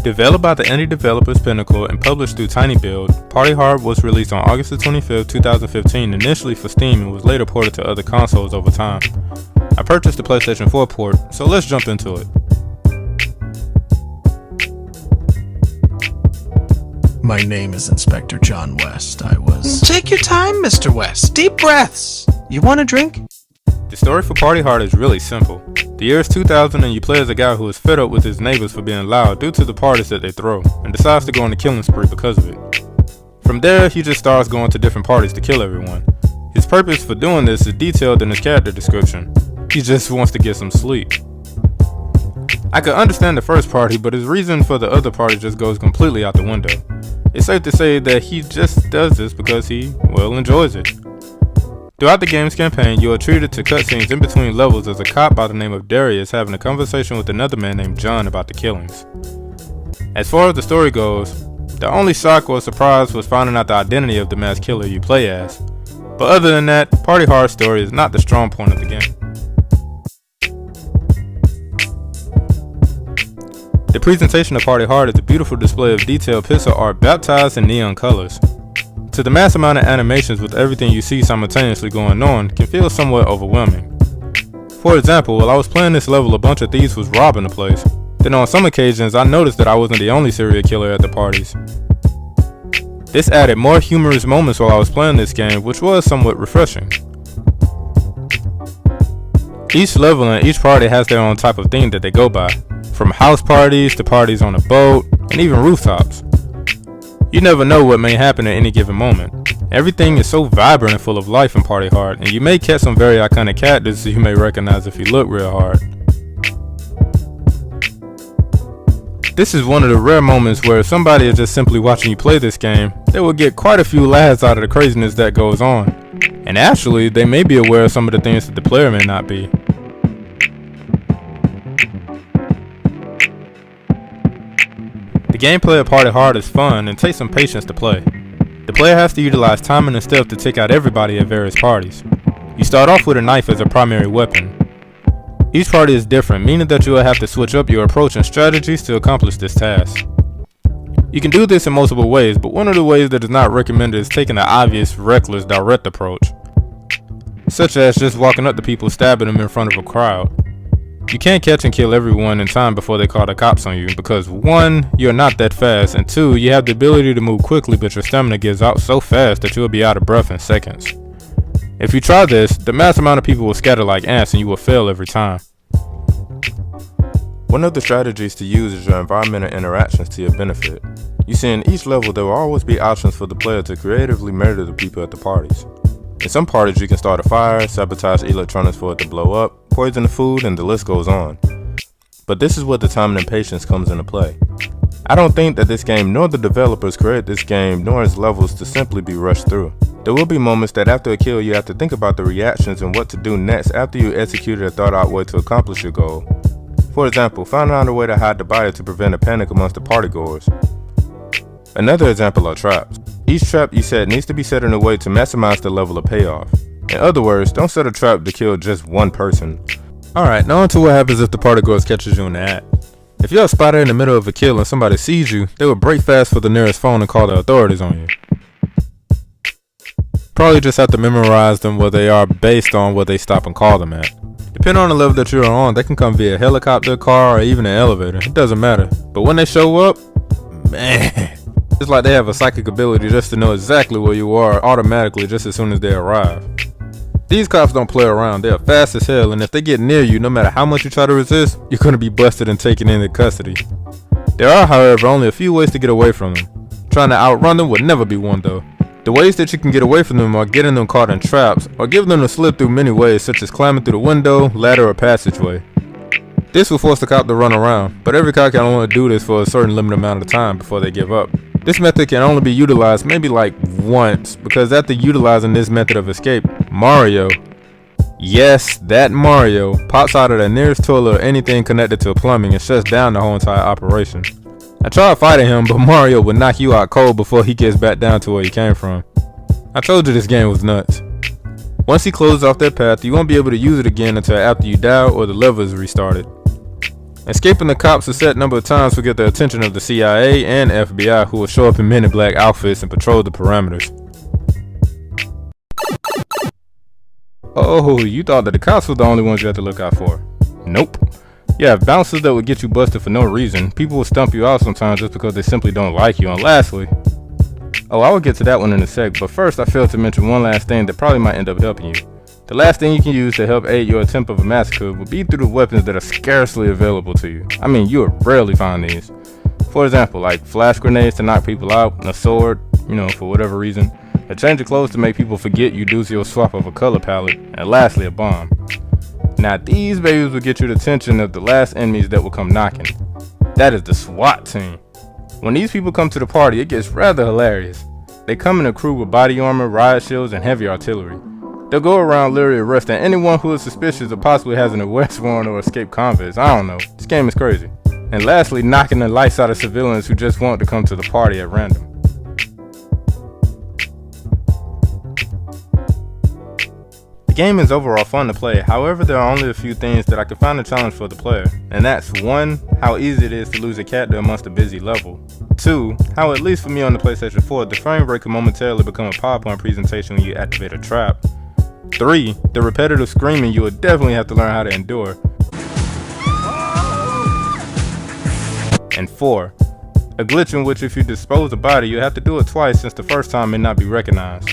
Developed by the indie developers Pinnacle and published through tinyBuild, Party Hard was released on August 25, 2015, initially for Steam and was later ported to other consoles over time. I purchased the PlayStation 4 port, so let's jump into it. My name is Inspector John West. Take your time, Mr. West. Deep breaths. You want a drink? The story for Party Hard is really simple. The year is 2000 and you play as a guy who is fed up with his neighbors for being loud due to the parties that they throw, and decides to go on a killing spree because of it. From there, he just starts going to different parties to kill everyone. His purpose for doing this is detailed in his character description. He just wants to get some sleep. I could understand the first party, but his reason for the other party just goes completely out the window. It's safe to say that he just does this because he, well, enjoys it. Throughout the game's campaign, you are treated to cutscenes in between levels as a cop by the name of Darius having a conversation with another man named John about the killings. As far as the story goes, the only shock or surprise was finding out the identity of the mass killer you play as. But other than that, Party Hard's story is not the strong point of the game. The presentation of Party Hard is a beautiful display of detailed pixel art baptized in neon colors. To the mass amount of animations with everything you see simultaneously going on can feel somewhat overwhelming. For example, while I was playing this level, a bunch of thieves was robbing the place. Then on some occasions, I noticed that I wasn't the only serial killer at the parties. This added more humorous moments while I was playing this game, which was somewhat refreshing. Each level and each party has their own type of theme that they go by, from house parties to parties on a boat, and even rooftops. You never know what may happen at any given moment. Everything is so vibrant and full of life in Party Hard, and you may catch some very iconic characters you may recognize if you look real hard. This is one of the rare moments where if somebody is just simply watching you play this game, they will get quite a few laughs out of the craziness that goes on. And actually, they may be aware of some of the things that the player may not be. The gameplay of Party Hard is fun and takes some patience to play. The player has to utilize timing and stealth to take out everybody at various parties. You start off with a knife as a primary weapon. Each party is different, meaning that you will have to switch up your approach and strategies to accomplish this task. You can do this in multiple ways, but one of the ways that is not recommended is taking the obvious, reckless, direct approach, such as just walking up to people stabbing them in front of a crowd. You can't catch and kill everyone in time before they call the cops on you because 1, you're not that fast, and 2, you have the ability to move quickly but your stamina gives out so fast that you will be out of breath in seconds. If you try this, the mass amount of people will scatter like ants and you will fail every time. One of the strategies to use is your environmental interactions to your benefit. You see, in each level there will always be options for the player to creatively murder the people at the parties. In some parties you can start a fire, sabotage electronics for it to blow up, poison the food, and the list goes on. But this is where the timing and patience comes into play. I don't think that this game nor the developers created this game nor its levels to simply be rushed through. There will be moments that after a kill you have to think about the reactions and what to do next after you executed a thought out way to accomplish your goal. For example, finding out a way to hide the body to prevent a panic amongst the partygoers. Another example are traps. Each trap you set needs to be set in a way to maximize the level of payoff. In other words, don't set a trap to kill just one person. Alright, now on to what happens if the partygoers catches you in the act. If you're spotted in the middle of a kill and somebody sees you, they will break fast for the nearest phone and call the authorities on you. Probably just have to memorize them where they are based on what they stop and call them at. Depending on the level that you're on, they can come via helicopter, car, or even an elevator. It doesn't matter. But when they show up, man, it's like they have a psychic ability just to know exactly where you are automatically just as soon as they arrive. These cops don't play around. They are fast as hell, and if they get near you, no matter how much you try to resist, you're going to be busted and taken into custody. There are, however, only a few ways to get away from them. Trying to outrun them would never be one though. The ways that you can get away from them are getting them caught in traps, or giving them to slip through many ways such as climbing through the window, ladder, or passageway. This will force the cop to run around, but every cop can only do this for a certain limited amount of time before they give up. This method can only be utilized maybe like once, because after utilizing this method of escape, Mario, yes, that Mario, pops out of the nearest toilet or anything connected to plumbing and shuts down the whole entire operation. I tried fighting him, but Mario would knock you out cold before he gets back down to where he came from. I told you this game was nuts. Once he closes off that path, you won't be able to use it again until after you die or the level is restarted. Escaping the cops a set number of times will get the attention of the CIA and FBI, who will show up in men in black outfits and patrol the perimeters. Oh, you thought that the cops were the only ones you had to look out for? Nope. You have bouncers that would get you busted for no reason. People will stump you out sometimes just because they simply don't like you. And lastly, I will get to that one in a sec, but first I failed to mention one last thing that probably might end up helping you. The last thing you can use to help aid your attempt of a massacre would be through the weapons that are scarcely available to you. I mean, you will rarely find these. For example, like flash grenades to knock people out, and a sword, for whatever reason, a change of clothes to make people forget you do your swap of a color palette, and lastly, a bomb. Now these babies will get you the attention of the last enemies that will come knocking. That is the SWAT team. When these people come to the party, it gets rather hilarious. They come in a crew with body armor, riot shields, and heavy artillery. They'll go around literally arresting anyone who is suspicious or possibly has an arrest warrant or escaped convicts. I don't know. This game is crazy. And lastly, knocking the lights out of civilians who just want to come to the party at random. The game is overall fun to play, however there are only a few things that I can find a challenge for the player, and that's 1. How easy it is to lose a character amongst a busy level. 2. How, at least for me on the PlayStation 4, the frame rate can momentarily become a PowerPoint presentation when you activate a trap. 3. The repetitive screaming you will definitely have to learn how to endure. And 4. A glitch in which if you dispose a body you have to do it twice since the first time may not be recognized.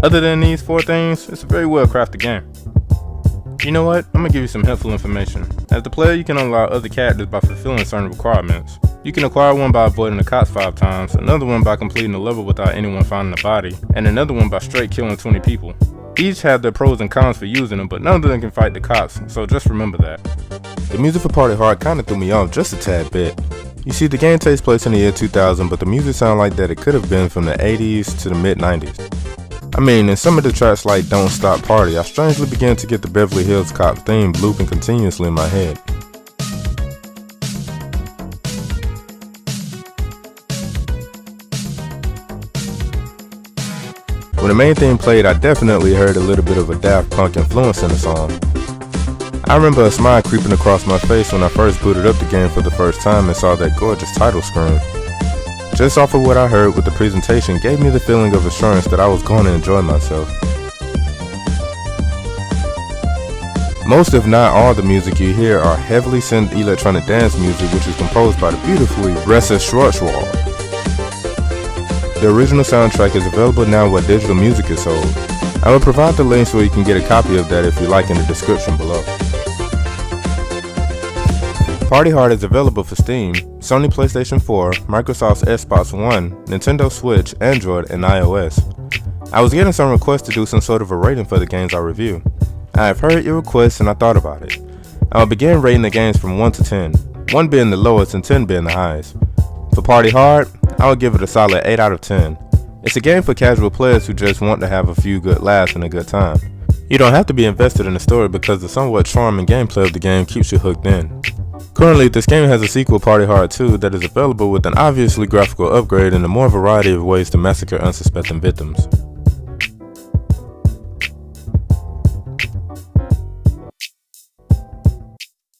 Other than these 4 things, it's a very well crafted game. You know what? I'm gonna give you some helpful information. As the player, you can unlock other characters by fulfilling certain requirements. You can acquire one by avoiding the cops 5 times, another one by completing the level without anyone finding the body, and another one by straight killing 20 people. Each have their pros and cons for using them, but none of them can fight the cops, so just remember that. The music for Party Hard kinda threw me off just a tad bit. You see, the game takes place in the year 2000, but the music sounds like that it could have been from the 80s to the mid-90s. I mean, in some of the tracks like Don't Stop Party, I strangely began to get the Beverly Hills Cop theme looping continuously in my head. When the main theme played, I definitely heard a little bit of a Daft Punk influence in the song. I remember a smile creeping across my face when I first booted up the game for the first time and saw that gorgeous title screen. Just off of what I heard with the presentation gave me the feeling of assurance that I was going to enjoy myself. Most if not all the music you hear are heavily synth electronic dance music, which is composed by the beautifully Ressa Schwarzwald. The original soundtrack is available now where digital music is sold. I will provide the links where you can get a copy of that if you like in the description below. Party Hard is available for Steam, Sony PlayStation 4, Microsoft's Xbox One, Nintendo Switch, Android, and iOS. I was getting some requests to do some sort of a rating for the games I review. I have heard your requests and I thought about it. I will begin rating the games from 1 to 10, 1 being the lowest and 10 being the highest. For Party Hard, I will give it a solid 8 out of 10. It's a game for casual players who just want to have a few good laughs and a good time. You don't have to be invested in the story because the somewhat charming gameplay of the game keeps you hooked in. Currently, this game has a sequel, Party Hard 2, that is available with an obviously graphical upgrade and a more variety of ways to massacre unsuspecting victims.